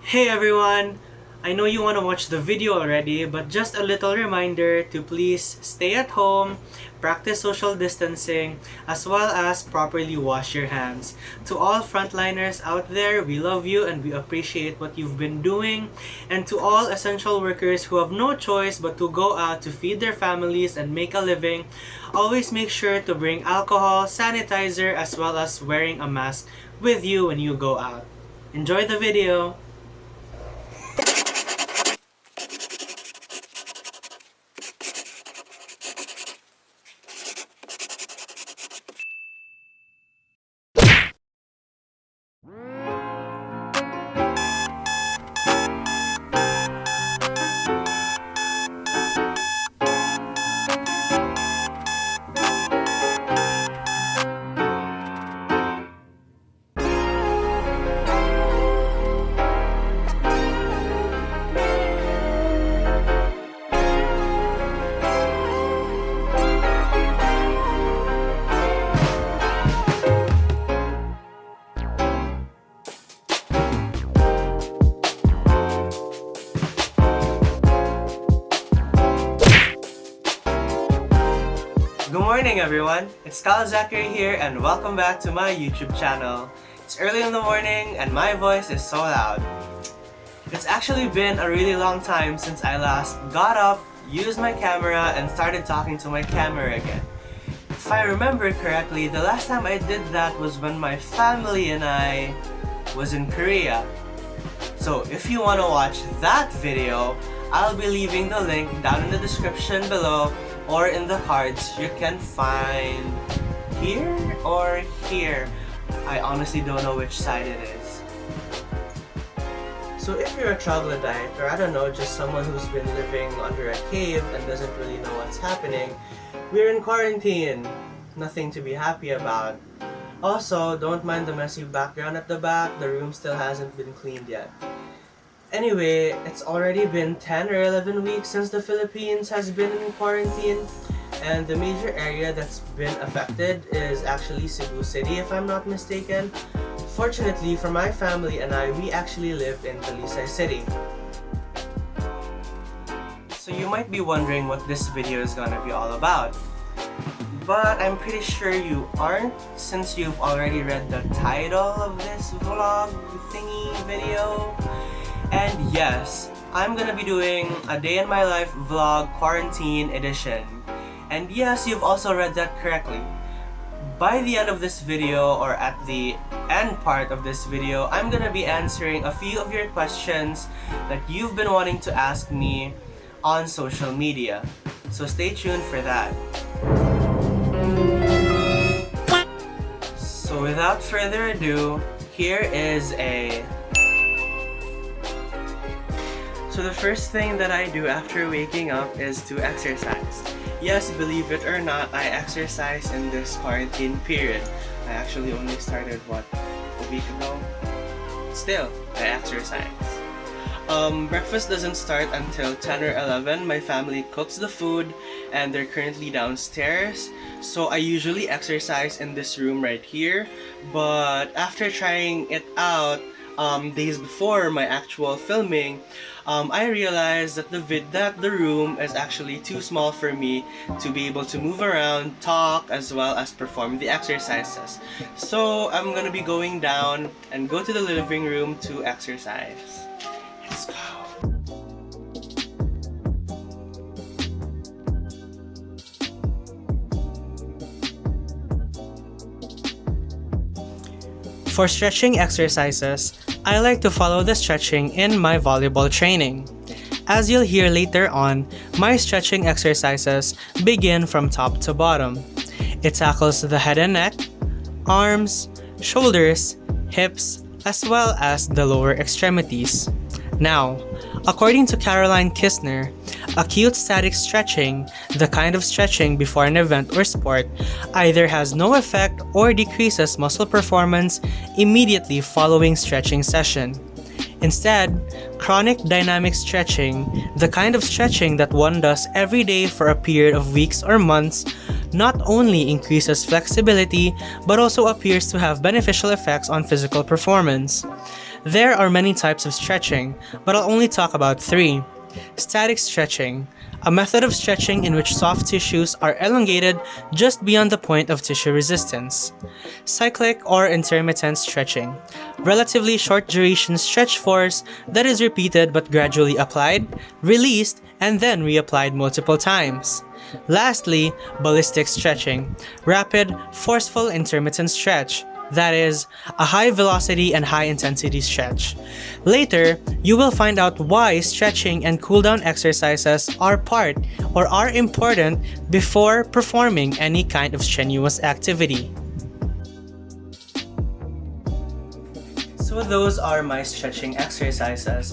Hey everyone! I know you want to watch the video already, but just a little reminder to please stay at home, practice social distancing, as well as properly wash your hands. To all frontliners out there, we love you and we appreciate what you've been doing. And to all essential workers who have no choice but to go out to feed their families and make a living, always make sure to bring alcohol, sanitizer, as well as wearing a mask with you when you go out. Enjoy the video! Good morning everyone! It's Kyle Zachary here and welcome back to my YouTube channel. It's early in the morning and my voice is so loud. It's actually been a really long time since I last got up, used my camera, and started talking to my camera again. If I remember correctly, the last time I did that was when my family and I was in Korea. So if you want to watch that video, I'll be leaving the link down in the description below or in the cards you can find here or here. I honestly don't know which side it is. So if you're a troglodyte, or I don't know, just someone who's been living under a cave and doesn't really know what's happening, we're in quarantine. Nothing to be happy about. Also, don't mind the messy background at the back, the room still hasn't been cleaned yet. Anyway, it's already been 10 or 11 weeks since the Philippines has been in quarantine, and the major area that's been affected is actually Cebu City, if I'm not mistaken. Fortunately for my family and I, we actually live in Talisay City. So you might be wondering what this video is gonna be all about. But I'm pretty sure you aren't, since you've already read the title of this vlog thingy video. And yes, I'm gonna be doing a day in my life vlog quarantine edition. And yes, you've also read that correctly. By the end of this video, or at the end part of this video, I'm gonna be answering a few of your questions that you've been wanting to ask me on social media. So stay tuned for that. So without further ado, here is So the first thing that I do after waking up is to exercise. Yes, believe it or not, I exercise in this quarantine period. I actually only started, a week ago? Still, I exercise. Breakfast doesn't start until 10 or 11. My family cooks the food and they're currently downstairs. So I usually exercise in this room right here. But after trying it out, days before my actual filming, I realized that the room is actually too small for me to be able to move around, talk, as well as perform the exercises. So I'm gonna be going down and go to the living room to exercise. Let's go. For stretching exercises, I like to follow the stretching in my volleyball training. As you'll hear later on, my stretching exercises begin from top to bottom. It tackles the head and neck, arms, shoulders, hips, as well as the lower extremities. Now, according to Caroline Kistner, acute static stretching, the kind of stretching before an event or sport, either has no effect or decreases muscle performance immediately following stretching session. Instead, chronic dynamic stretching, the kind of stretching that one does every day for a period of weeks or months, not only increases flexibility but also appears to have beneficial effects on physical performance. There are many types of stretching, but I'll only talk about 3. Static stretching, a method of stretching in which soft tissues are elongated just beyond the point of tissue resistance. Cyclic or intermittent stretching, relatively short duration stretch force that is repeated but gradually applied, released, and then reapplied multiple times. Lastly, ballistic stretching, rapid, forceful intermittent stretch, that is, a high velocity and high intensity stretch. Later, you will find out why stretching and cool down exercises are important before performing any kind of strenuous activity. So those are my stretching exercises.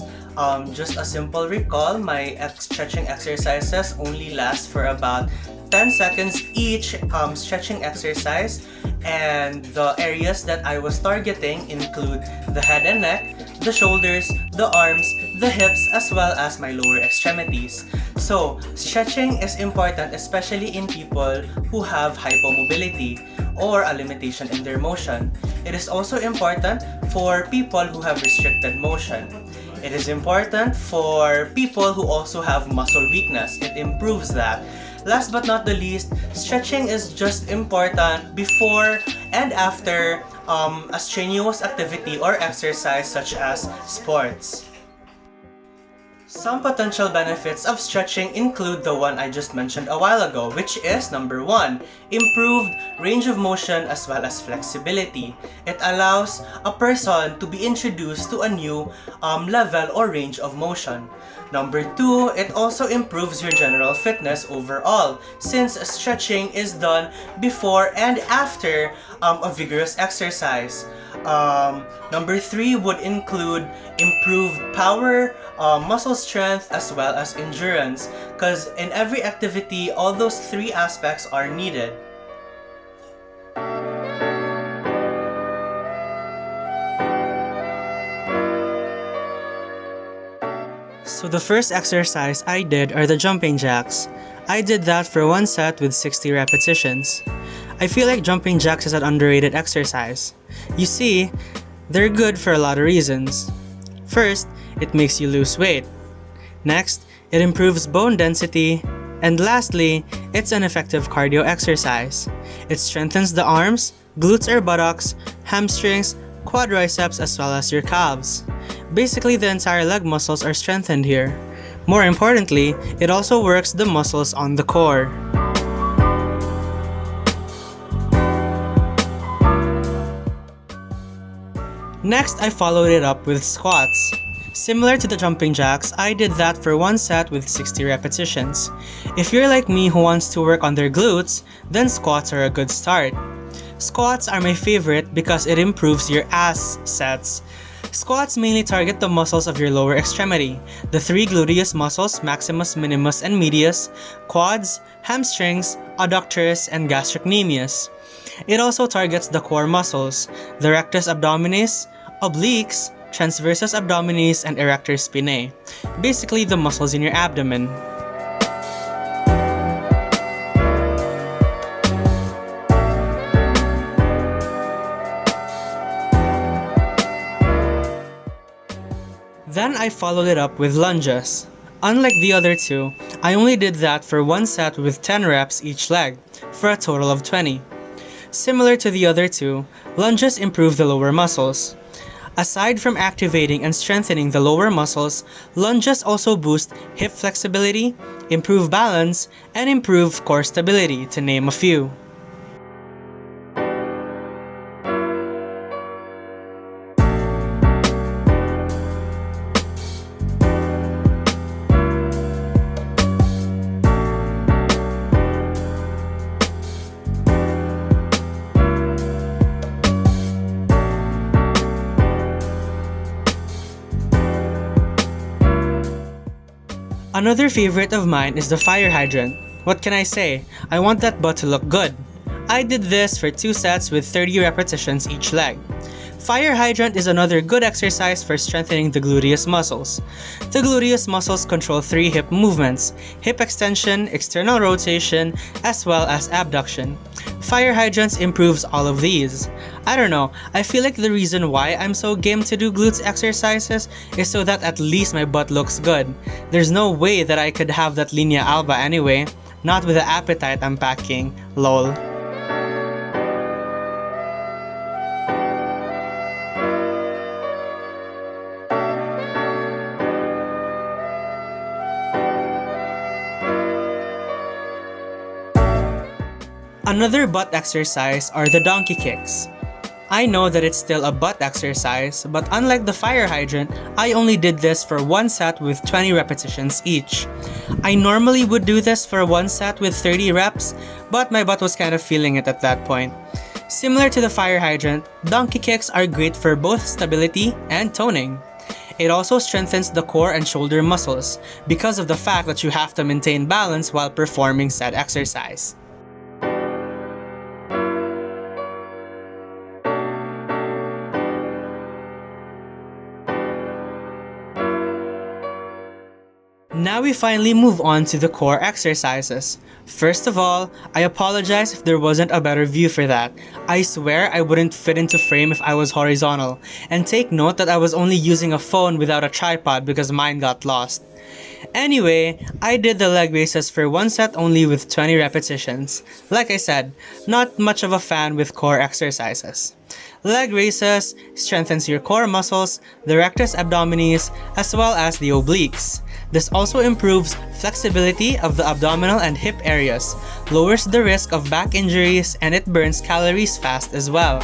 Just a simple recall, my stretching exercises only last for about 10 seconds each stretching exercise, and the areas that I was targeting include the head and neck, the shoulders, the arms, the hips, as well as my lower extremities. So, stretching is important especially in people who have hypomobility or a limitation in their motion. It is also important for people who have restricted motion. It is important for people who also have muscle weakness. It improves that. Last but not the least, stretching is just important before and after a strenuous activity or exercise such as sports. Some potential benefits of stretching include the one I just mentioned a while ago, which is number 1, improved range of motion as well as flexibility. It allows a person to be introduced to a new level or range of motion. Number 2, it also improves your general fitness overall, since stretching is done before and after a vigorous exercise. Number 3 would include improved power, muscle strength, as well as endurance, because in every activity, all those 3 aspects are needed. So the first exercise I did are the jumping jacks. I did that for one set with 60 repetitions. I feel like jumping jacks is an underrated exercise. You see, they're good for a lot of reasons. First, it makes you lose weight. Next, it improves bone density. And lastly, it's an effective cardio exercise. It strengthens the arms, glutes or buttocks, hamstrings, quadriceps, as well as your calves. Basically, the entire leg muscles are strengthened here. More importantly, it also works the muscles on the core. Next, I followed it up with squats. Similar to the jumping jacks, I did that for one set with 60 repetitions. If you're like me who wants to work on their glutes, then squats are a good start. Squats are my favorite because it improves your ass sets. Squats mainly target the muscles of your lower extremity, the 3 gluteus muscles, maximus, minimus, and medius, quads, hamstrings, adductors, and gastrocnemius. It also targets the core muscles, the rectus abdominis, obliques, transversus abdominis, and erector spinae, basically the muscles in your abdomen. Then I followed it up with lunges. Unlike the other 2, I only did that for one set with 10 reps each leg, for a total of 20. Similar to the other 2, lunges improve the lower muscles. Aside from activating and strengthening the lower muscles, lunges also boost hip flexibility, improve balance, and improve core stability, to name a few. Another favorite of mine is the fire hydrant. What can I say? I want that butt to look good. I did this for 2 sets with 30 repetitions each leg. Fire hydrant is another good exercise for strengthening the gluteus muscles. The gluteus muscles control 3 hip movements: hip extension, external rotation, as well as abduction. Fire hydrants improves all of these. I don't know, I feel like the reason why I'm so game to do glutes exercises is so that at least my butt looks good. There's no way that I could have that linea alba anyway, not with the appetite I'm packing, lol. Another butt exercise are the donkey kicks. I know that it's still a butt exercise, but unlike the fire hydrant, I only did this for one set with 20 repetitions each. I normally would do this for one set with 30 reps, but my butt was kind of feeling it at that point. Similar to the fire hydrant, donkey kicks are great for both stability and toning. It also strengthens the core and shoulder muscles because of the fact that you have to maintain balance while performing said exercise. Now we finally move on to the core exercises. First of all, I apologize if there wasn't a better view for that. I swear I wouldn't fit into frame if I was horizontal, and take note that I was only using a phone without a tripod because mine got lost. Anyway, I did the leg raises for one set only with 20 repetitions. Like I said, not much of a fan with core exercises. Leg raises strengthens your core muscles, the rectus abdominis, as well as the obliques. This also improves flexibility of the abdominal and hip areas, lowers the risk of back injuries, and it burns calories fast as well.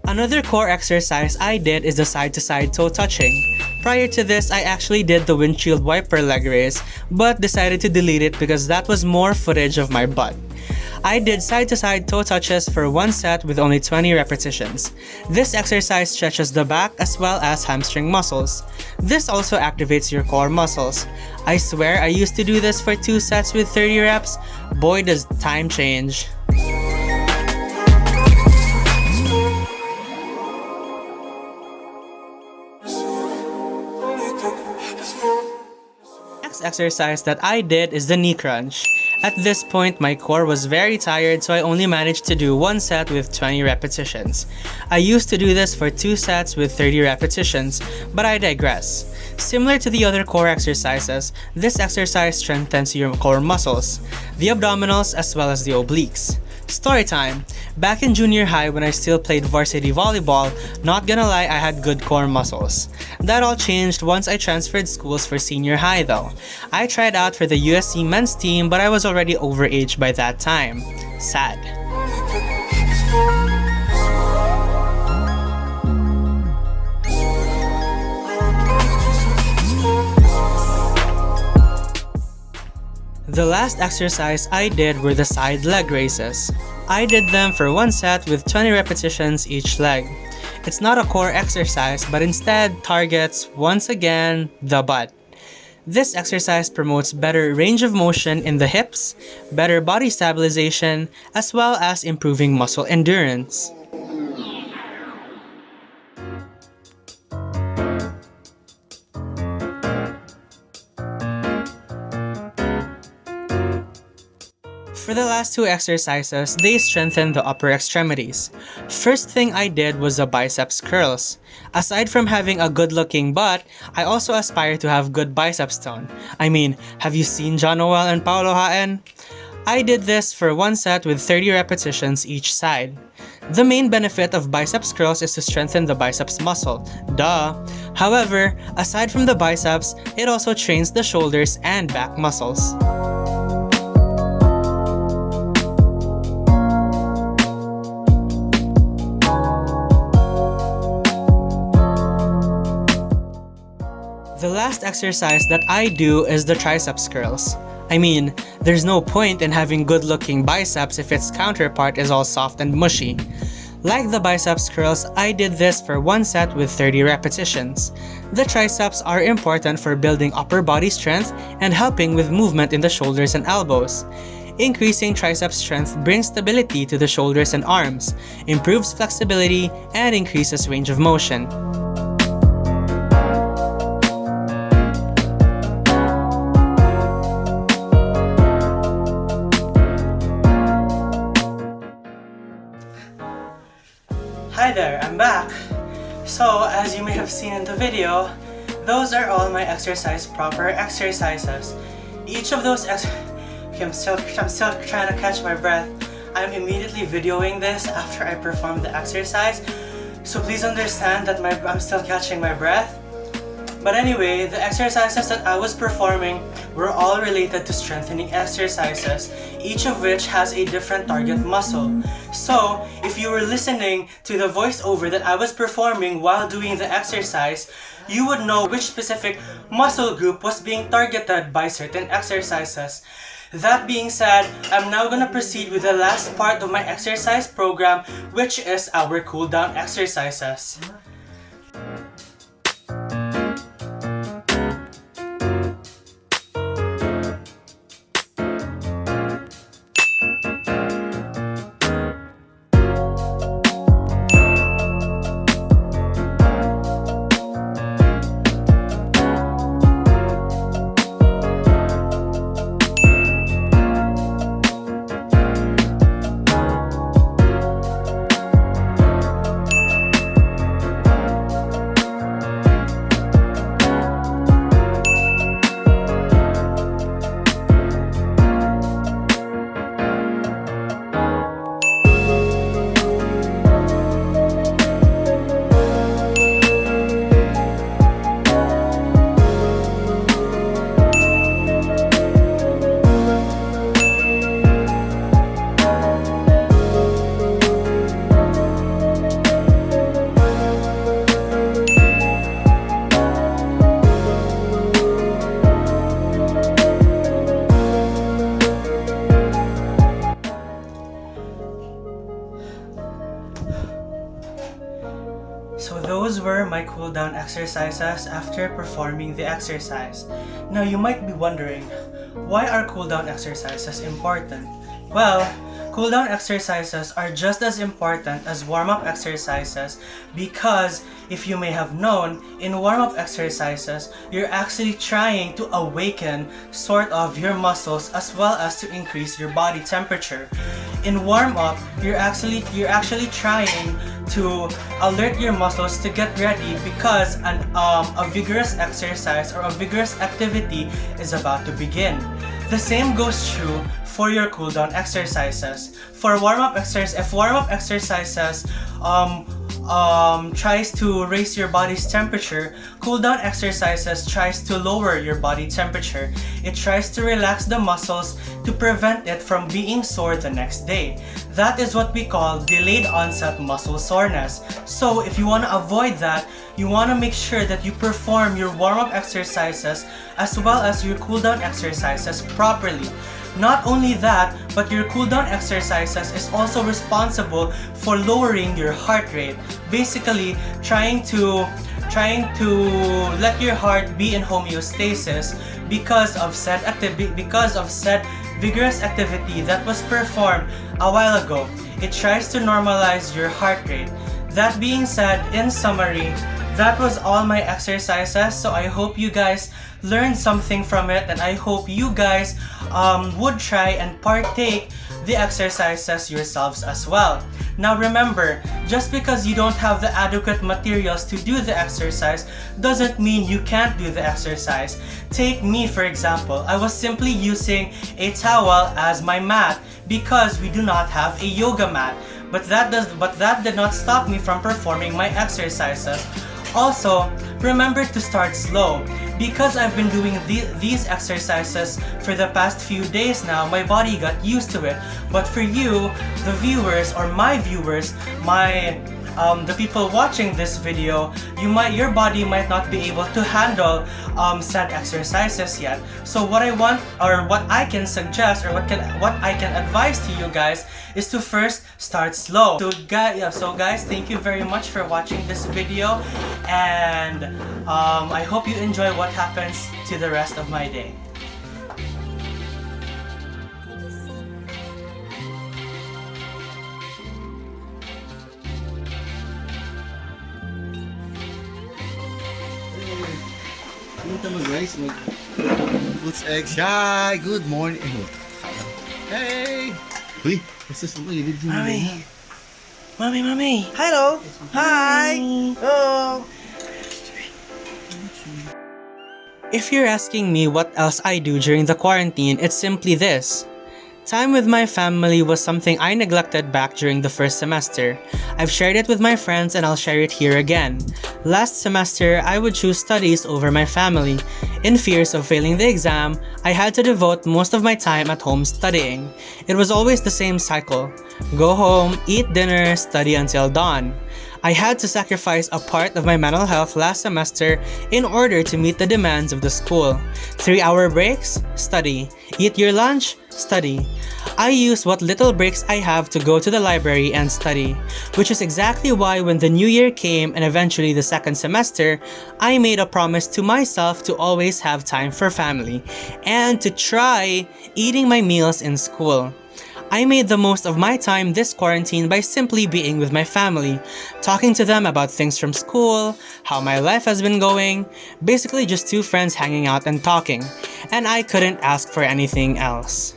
Another core exercise I did is the side-to-side toe touching. Prior to this, I actually did the windshield wiper leg raise, but decided to delete it because that was more footage of my butt. I did side-to-side toe touches for one set with only 20 repetitions. This exercise stretches the back as well as hamstring muscles. This also activates your core muscles. I swear I used to do this for 2 sets with 30 reps. Boy, does time change. Next exercise that I did is the knee crunch. At this point, my core was very tired, so I only managed to do one set with 20 repetitions. I used to do this for 2 sets with 30 repetitions, but I digress. Similar to the other core exercises, this exercise strengthens your core muscles, the abdominals as well as the obliques. Story time. Back in junior high when I still played varsity volleyball, not gonna lie, I had good core muscles. That all changed once I transferred schools for senior high though. I tried out for the USC men's team, but I was already overaged by that time. Sad. The last exercise I did were the side leg raises. I did them for one set with 20 repetitions each leg. It's not a core exercise, but instead targets, once again, the butt. This exercise promotes better range of motion in the hips, better body stabilization, as well as improving muscle endurance. For the last 2 exercises, they strengthen the upper extremities. First thing I did was the biceps curls. Aside from having a good-looking butt, I also aspire to have good biceps tone. I mean, have you seen John Noel and Paolo Haen? I did this for one set with 30 repetitions each side. The main benefit of biceps curls is to strengthen the biceps muscle. Duh! However, aside from the biceps, it also trains the shoulders and back muscles. The last exercise that I do is the triceps curls. I mean, there's no point in having good-looking biceps if its counterpart is all soft and mushy. Like the biceps curls, I did this for one set with 30 repetitions. The triceps are important for building upper body strength and helping with movement in the shoulders and elbows. Increasing tricep strength brings stability to the shoulders and arms, improves flexibility, and increases range of motion. Hi there, I'm back! So, as you may have seen in the video, those are all my proper exercises. Each of those I'm still trying to catch my breath. I'm immediately videoing this after I perform the exercise, so please understand that I'm still catching my breath. But anyway, the exercises that I was performing were all related to strengthening exercises, each of which has a different target muscle. So, if you were listening to the voiceover that I was performing while doing the exercise, you would know which specific muscle group was being targeted by certain exercises. That being said, I'm now gonna proceed with the last part of my exercise program, which is our cool down exercises. So those were my cool down exercises after performing the exercise. Now you might be wondering, why are cool down exercises important? Well, cool down exercises are just as important as warm-up exercises because, if you may have known, in warm-up exercises, you're actually trying to awaken sort of your muscles as well as to increase your body temperature. In warm-up, you're actually trying to alert your muscles to get ready because a vigorous exercise or a vigorous activity is about to begin. The same goes true for your cool down exercises. For warm-up exercises tries to raise your body's temperature, cool down exercises tries to lower your body temperature. It tries to relax the muscles to prevent it from being sore the next day. That is what we call delayed onset muscle soreness. So if you want to avoid that, you want to make sure that you perform your warm-up exercises as well as your cool down exercises properly. Not only that, but your cool down exercises is also responsible for lowering your heart rate. Basically, trying to let your heart be in homeostasis because of said vigorous activity that was performed a while ago. It tries to normalize your heart rate. That being said, in summary, that was all my exercises, so I hope you guys learned something from it, and I hope you guys would try and partake the exercises yourselves as well. Now remember, just because you don't have the adequate materials to do the exercise doesn't mean you can't do the exercise. Take me for example. I was simply using a towel as my mat because we do not have a yoga mat. But that did not stop me from performing my exercises. Also, remember to start slow. Because I've been doing these exercises for the past few days now, my body got used to it. But for you, the viewers, or my viewers, my the people watching this video, your body might not be able to handle said exercises yet. So what I want, or what I can suggest, or what I can advise to you guys is to first start slow. So guys, thank you very much for watching this video, and I hope you enjoy what happens to the rest of my day. Punta mo guys, Boots Eggs. Hi! Good morning. Hey! Uy, basta sa mga ilid mo. Mommy. Hello. Hi. Oh. If you're asking me what else I do during the quarantine, it's simply this. Time with my family was something I neglected back during the first semester. I've shared it with my friends and I'll share it here again. Last semester, I would choose studies over my family. In fears of failing the exam, I had to devote most of my time at home studying. It was always the same cycle. Go home, eat dinner, study until dawn. I had to sacrifice a part of my mental health last semester in order to meet the demands of the school. 3-hour breaks? Study. Eat your lunch? Study. I use what little breaks I have to go to the library and study, which is exactly why when the new year came and eventually the second semester, I made a promise to myself to always have time for family and to try eating my meals in school. I made the most of my time this quarantine by simply being with my family, talking to them about things from school, how my life has been going, basically just two friends hanging out and talking, and I couldn't ask for anything else.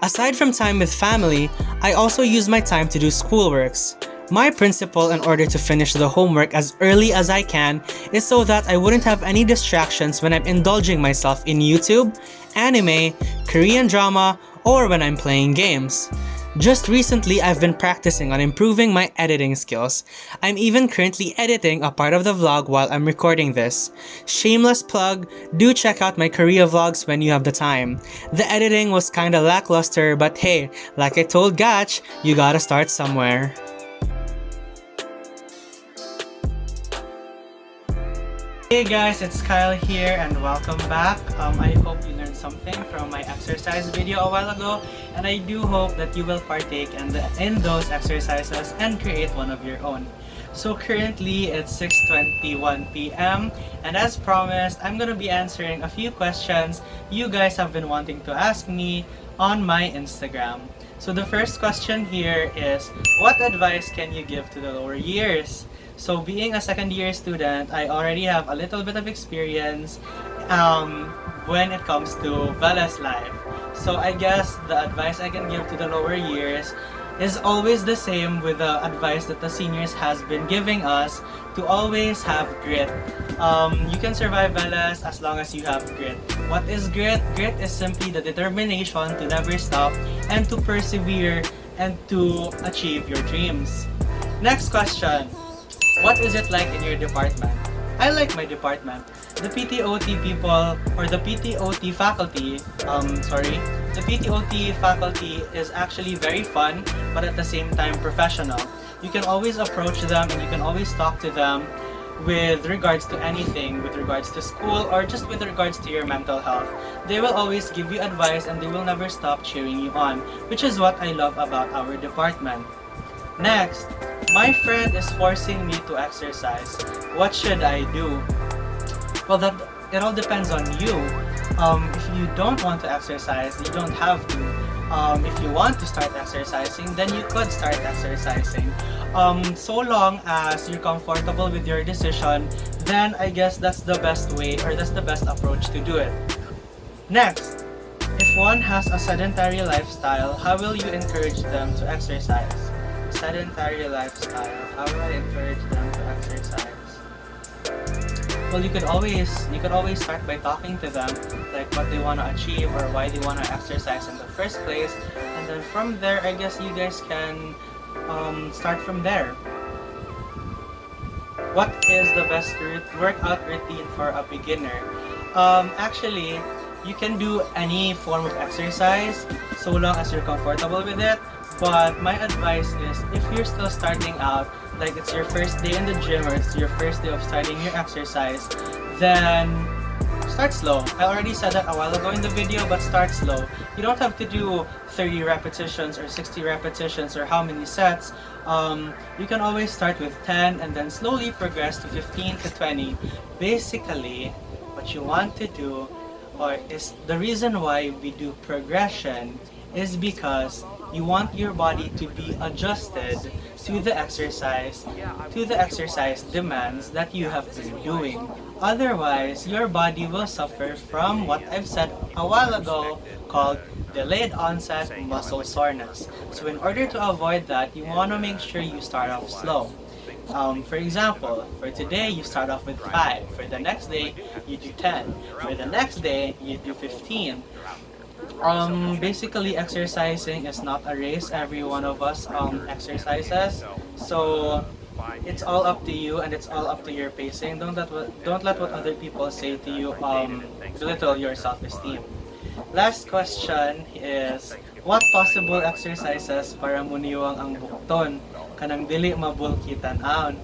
Aside from time with family, I also use my time to do schoolworks. My principle in order to finish the homework as early as I can is so that I wouldn't have any distractions when I'm indulging myself in YouTube, anime, Korean drama, or when I'm playing games. Just recently, I've been practicing on improving my editing skills. I'm even currently editing a part of the vlog while I'm recording this. Shameless plug, do check out my Korea vlogs when you have the time. The editing was kinda lackluster, but hey, like I told Gach, you gotta start somewhere. Hey guys, it's Kyle here and welcome back. I hope you learned something from my exercise video a while ago, and I do hope that you will partake in those exercises and create one of your own. So currently it's 6:21 p.m. and as promised, I'm gonna be answering a few questions you guys have been wanting to ask me on my Instagram. So the first question here is, what advice can you give to the lower years? So being a second year student, I already have a little bit of experience when it comes to Velas life. So I guess the advice I can give to the lower years is always the same with the advice that the seniors has been giving us, to always have grit. You can survive Velas as long as you have grit. What is grit? Grit is simply the determination to never stop and to persevere and to achieve your dreams. Next question. What is it like in your department? I like my department. The PTOT people, or the PTOT faculty, the PTOT faculty is actually very fun, but at the same time professional. You can always approach them and you can always talk to them with regards to anything, with regards to school or just with regards to your mental health. They will always give you advice and they will never stop cheering you on, which is what I love about our department. Next, my friend is forcing me to exercise. What should I do? Well, it all depends on you. If you don't want to exercise, you don't have to. If you want to start exercising, then you could start exercising. So long as you're comfortable with your decision, then I guess that's the best way, or that's the best approach to do it. Next, if one has a sedentary lifestyle, how will you encourage them to exercise? Sedentary lifestyle, how will I encourage them to exercise? Well, you could always start by talking to them, like what they want to achieve or why they want to exercise in the first place, and then from there, I guess you guys can start from there. What is the best workout routine for a beginner? Actually, you can do any form of exercise so long as you're comfortable with it. But my advice is, if you're still starting out, like it's your first day in the gym or it's your first day of starting your exercise, then start slow. I already said that a while ago in the video, but start slow. You don't have to do 30 repetitions or 60 repetitions or how many sets. You can always start with 10 and then slowly progress to 15 to 20. Basically, what you want to do, or is the reason why we do progression, is because you want your body to be adjusted to the exercise demands that you have been doing. Otherwise, your body will suffer from what I've said a while ago called delayed onset muscle soreness. So in order to avoid that, you want to make sure you start off slow. For example, for today you start off with 5. For the next day, you do 10. For the next day, you do 15. Basically, exercising is not a race. Every one of us exercises. So it's all up to you and it's all up to your pacing. Don't let what other people say to you belittle your self-esteem. Last question is, what possible exercises para muniwang ang bukton kanang dili mabulkitan aon?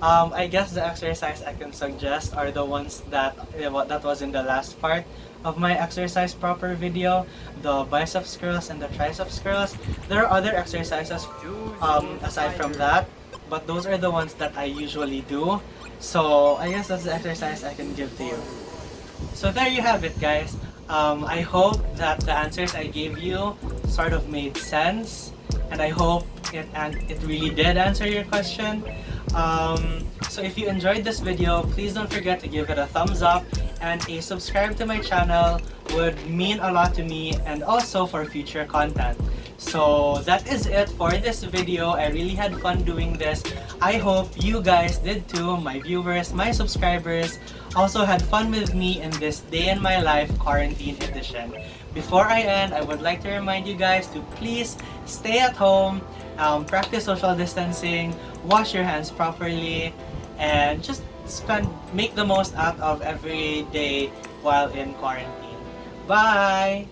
I guess the exercise I can suggest are the ones that was in the last part of my exercise proper video, the biceps curls and the triceps curls. There are other exercises aside from that, but those are the ones that I usually do. So I guess that's the exercise I can give to you. So there you have it, guys. I hope that the answers I gave you sort of made sense, and I hope it really did answer your question. So if you enjoyed this video, please don't forget to give it a thumbs up, and a subscribe to my channel would mean a lot to me and also for future content. So that is it for this video. I really had fun doing this. I hope you guys did too. My viewers, my subscribers also had fun with me in this day in my life quarantine edition. Before I end, I would like to remind you guys to please stay at home, practice social distancing, wash your hands properly, and just make the most out of every day while in quarantine. Bye!